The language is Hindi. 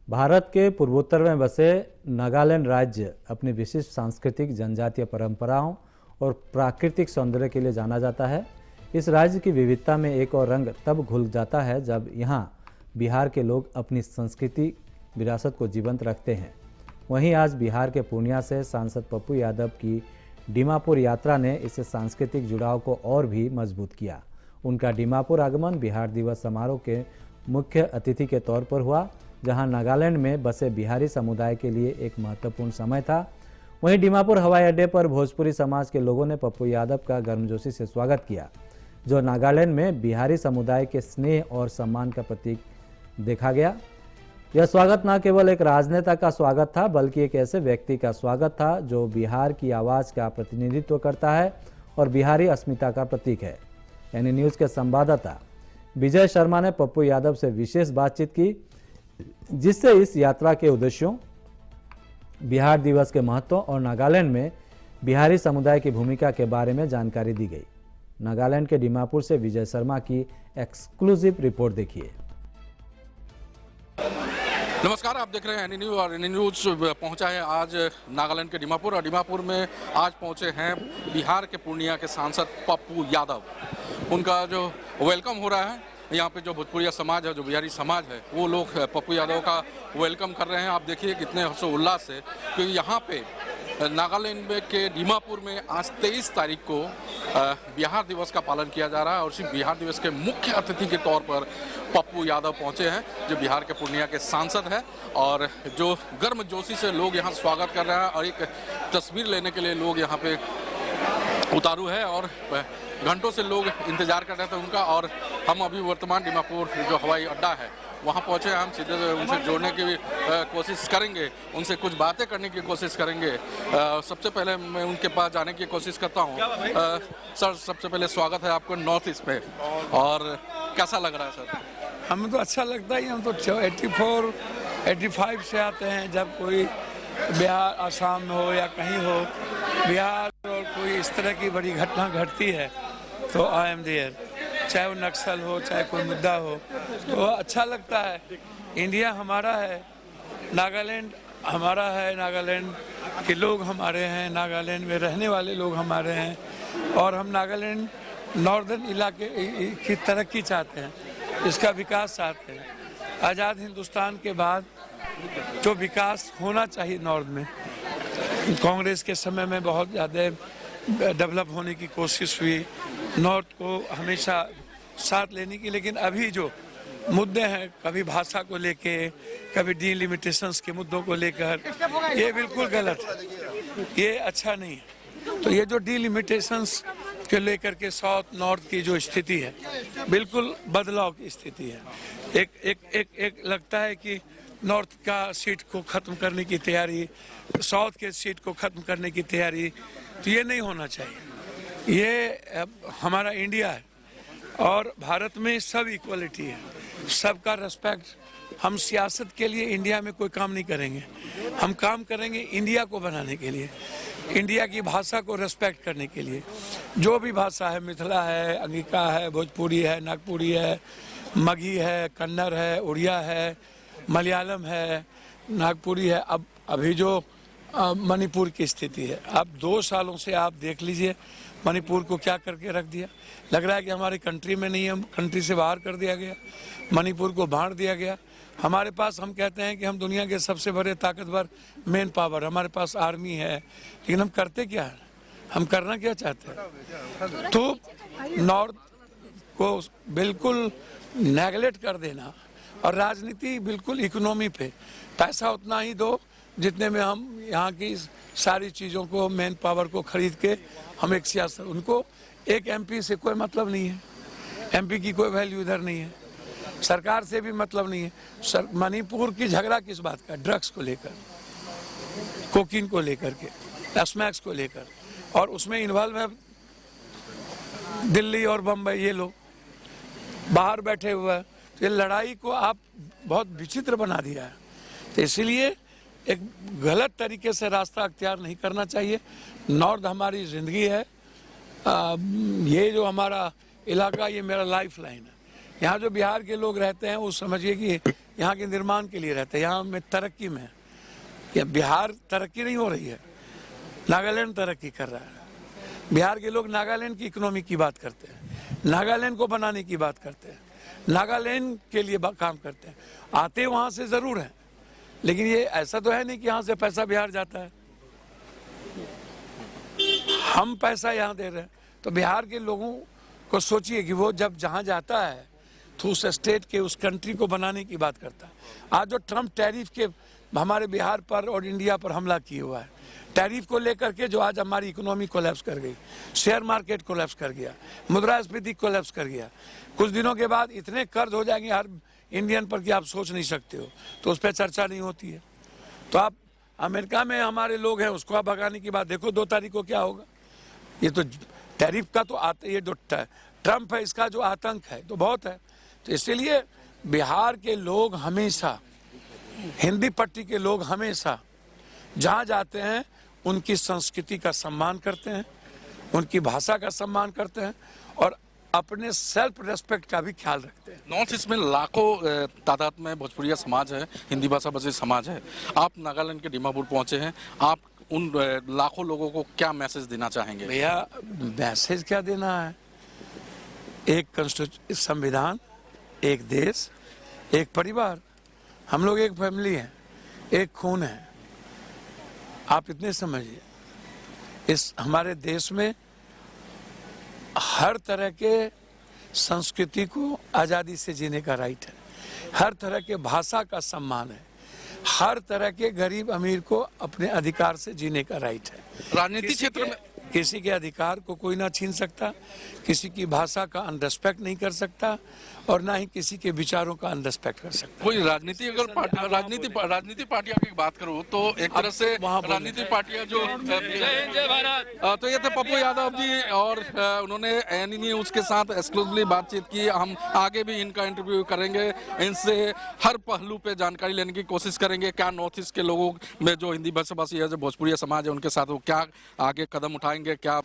भारत के पूर्वोत्तर में बसे नागालैंड राज्य अपनी विशिष्ट सांस्कृतिक, जनजातीय परंपराओं और प्राकृतिक सौंदर्य के लिए जाना जाता है। इस राज्य की विविधता में एक और रंग तब घुल जाता है जब यहाँ बिहार के लोग अपनी संस्कृति विरासत को जीवंत रखते हैं। वहीं आज बिहार के पूर्णिया से सांसद पप्पू यादव की दीमापुर यात्रा ने इस सांस्कृतिक जुड़ाव को और भी मजबूत किया। उनका दीमापुर आगमन बिहार दिवस समारोह के मुख्य अतिथि के तौर पर हुआ, जहां नागालैंड में बसे बिहारी समुदाय के लिए एक महत्वपूर्ण समय था। वहीं दीमापुर हवाई अड्डे पर भोजपुरी समाज के लोगों ने पप्पू यादव का गर्मजोशी से स्वागत किया, जो नागालैंड में बिहारी समुदाय के स्नेह और सम्मान का प्रतीक देखा गया। यह स्वागत न केवल एक राजनेता का स्वागत था, बल्कि एक ऐसे व्यक्ति का स्वागत था जो बिहार की आवाज़ का प्रतिनिधित्व करता है और बिहारी अस्मिता का प्रतीक है। एनी न्यूज़ के संवाददाता विजय शर्मा ने पप्पू यादव से विशेष बातचीत की, जिससे इस यात्रा के उद्देश्यों, बिहार दिवस के महत्व और नागालैंड में बिहारी समुदाय की भूमिका के बारे में जानकारी दी गई। नागालैंड के दीमापुर से विजय शर्मा की एक्सक्लूसिव रिपोर्ट देखिए। नमस्कार, आप देख रहे हैं एनी न्यूज़ और एनी न्यूज़ पहुंचा है आज नागालैंड के दीमापुर, और दीमापुर में आज पहुंचे हैं बिहार के पूर्णिया के सांसद पप्पू यादव। उनका जो वेलकम हो रहा है यहाँ पे, जो भोजपुरिया समाज है, जो बिहारी समाज है, वो लोग पप्पू यादव का वेलकम कर रहे हैं। आप देखिए कितने हर्षोल्लास से, क्योंकि यहाँ पे नागालैंड के दीमापुर में आज 23 तारीख को बिहार दिवस का पालन किया जा रहा है, और उसी बिहार दिवस के मुख्य अतिथि के तौर पर पप्पू यादव पहुंचे हैं, जो बिहार के पूर्णिया के सांसद हैं, और जो गर्मजोशी से लोग यहाँ स्वागत कर रहे हैं, और एक तस्वीर लेने के लिए लोग यहाँ पे उतारू है, और घंटों से लोग इंतजार कर रहे थे उनका। और हम अभी वर्तमान दीमापुर जो हवाई अड्डा है वहाँ पहुँचे हैं। हम सीधे उनसे जोड़ने की भी कोशिश करेंगे, उनसे कुछ बातें करने की कोशिश करेंगे। सबसे पहले मैं उनके पास जाने की कोशिश करता हूँ। सर, सबसे पहले स्वागत है आपको नॉर्थ ईस्ट में, और कैसा लग रहा है सर? हमें तो अच्छा लगता है। हम तो 84, 85 से आते हैं। जब कोई बिहार, आसाम में हो या कहीं हो, बिहार और कोई इस तरह की बड़ी घटना घटती है तो आई एम देयर। चाहे वो नक्सल हो, चाहे कोई मुद्दा हो, तो अच्छा लगता है। इंडिया हमारा है, नागालैंड हमारा है, नागालैंड के लोग हमारे हैं, नागालैंड में रहने वाले लोग हमारे हैं, और हम नागालैंड नॉर्दर्न इलाके की तरक्की चाहते हैं, इसका विकास चाहते हैं। आज़ाद हिंदुस्तान के बाद जो विकास होना चाहिए नॉर्थ में, कांग्रेस के समय में बहुत ज़्यादा डेवलप होने की कोशिश हुई, नॉर्थ को हमेशा साथ लेने की, लेकिन अभी जो मुद्दे हैं, कभी भाषा को लेके, कभी डिलिमिटेशंस के मुद्दों को लेकर, ये बिल्कुल गलत है, ये अच्छा नहीं है। तो ये जो डिलिमिटेशंस के लेकर के साउथ नॉर्थ की जो स्थिति है, बिल्कुल बदलाव की स्थिति है। एक लगता है कि नॉर्थ का सीट को ख़त्म करने की तैयारी, साउथ के सीट को ख़त्म करने की तैयारी, तो ये नहीं होना चाहिए। ये हमारा इंडिया है, और भारत में सब इक्वलिटी है, सबका रेस्पेक्ट। हम सियासत के लिए इंडिया में कोई काम नहीं करेंगे, हम काम करेंगे इंडिया को बनाने के लिए, इंडिया की भाषा को रेस्पेक्ट करने के लिए। जो भी भाषा है, मिथिला है, अंगिका है, भोजपुरी है, नागपुरी है, मगही है, कन्नड़ है, उड़िया है, मलयालम है, नागपुरी है। अब अभी जो मणिपुर की स्थिति है, अब 2 सालों से आप देख लीजिए मणिपुर को क्या करके रख दिया। लग रहा है कि हमारी कंट्री में नहीं है, कंट्री से बाहर कर दिया गया, मणिपुर को बांट दिया गया। हमारे पास, हम कहते हैं कि हम दुनिया के सबसे बड़े ताकतवर मेन पावर, हमारे पास आर्मी है, लेकिन हम करते क्या है, हम करना क्या चाहते हैं? तो नॉर्थ को बिल्कुल नेगलेक्ट कर देना, और राजनीति बिल्कुल इकोनॉमी पे, पैसा उतना ही दो जितने में हम यहाँ की सारी चीज़ों को, मेन पावर को खरीद के हम एक सियासत, उनको एक एमपी से कोई मतलब नहीं है, एमपी की कोई वैल्यू इधर नहीं है, सरकार से भी मतलब नहीं है। मणिपुर की झगड़ा किस बात का? ड्रग्स को लेकर, कोकीन को लेकर के, स्मैक्स को लेकर, और उसमें इन्वॉल्व है दिल्ली और बम्बई, ये लोग बाहर बैठे हुए हैं। तो ये लड़ाई को आप बहुत विचित्र बना दिया है, तो इसीलिए एक गलत तरीके से रास्ता अख्तियार नहीं करना चाहिए। नॉर्थ हमारी ज़िंदगी है, ये जो हमारा इलाका, ये मेरा लाइफ लाइन है, यहाँ जो बिहार के लोग रहते हैं वो समझिए कि यहाँ के निर्माण के लिए रहते हैं, यहाँ में तरक्की में है। या बिहार तरक्की नहीं हो रही है, नागालैंड तरक्की कर रहा है। बिहार के लोग नागालैंड की इकोनॉमी की बात करते हैं, नागालैंड को बनाने की बात करते हैं, नागालैंड के लिए काम करते हैं। आते वहाँ से ज़रूर हैं, लेकिन ये ऐसा तो है नहीं कि यहाँ से पैसा बिहार जाता है। हम पैसा यहाँ दे रहे हैं, तो बिहार के लोगों को सोचिए कि वो जब जहाँ जाता है तो उस स्टेट के, उस कंट्री को बनाने की बात करता है। आज जो ट्रम्प टैरिफ के हमारे बिहार पर और इंडिया पर हमला किया हुआ है, टैरिफ को लेकर के जो आज हमारी इकोनॉमी कोलैप्स कर गई, शेयर मार्केट कोलैप्स कर गया, मुद्रास्फीति कोलैप्स कर गया। कुछ दिनों के बाद इतने कर्ज हो जाएंगे हर इंडियन पर कि आप सोच नहीं सकते हो, तो उस पर चर्चा नहीं होती है। तो आप अमेरिका में हमारे लोग हैं, उसको आप भगाने की बात, देखो 2 तारीख को क्या होगा। ये तो टैरिफ का तो ये जो ट्रम्प है, इसका जो आतंक है तो बहुत है। तो इसीलिए बिहार के लोग हमेशा, हिंदी पट्टी के लोग हमेशा जहाँ जाते हैं उनकी संस्कृति का सम्मान करते हैं, उनकी भाषा का सम्मान करते हैं और अपने सेल्फ रेस्पेक्ट का भी ख्याल रखते हैं। नॉर्थ ईस्ट में लाखों तादाद में भोजपुरिया समाज है, हिंदी भाषा भाषी समाज है। आप नागालैंड के दीमापुर पहुंचे हैं, आप उन लाखों लोगों को क्या मैसेज देना चाहेंगे? भैया मैसेज क्या देना है, एक संविधान, एक देश, एक परिवार, हम लोग एक फैमिली हैं, एक खून है। आप इतने समझिए, इस हमारे देश में हर तरह के संस्कृति को आज़ादी से जीने का राइट है, हर तरह के भाषा का सम्मान है, हर तरह के गरीब अमीर को अपने अधिकार से जीने का राइट है। राजनीति क्षेत्र में किसी के अधिकार को कोई ना छीन सकता, किसी की भाषा का अनरेस्पेक्ट नहीं कर सकता और ना ही किसी के विचारों का अनरेस्पेक्ट कर सकता। कोई राजनीति, अगर राजनीति पार्टियां की बात करूं तो एक तरह से राजनीति पार्टियां जो तो ये थे पप्पू यादव जी, और उन्होंने एनी न्यूज के साथ एक्सक्लूसिवली बातचीत की। हम आगे भी इनका इंटरव्यू करेंगे, इनसे हर पहलू पे जानकारी लेने की कोशिश करेंगे। क्या नॉर्थ ईस्ट के लोगों में जो हिंदी भाषा भाषी है, जो भोजपुरी समाज है, उनके साथ वो क्या आगे कदम उठाएंगे, क्या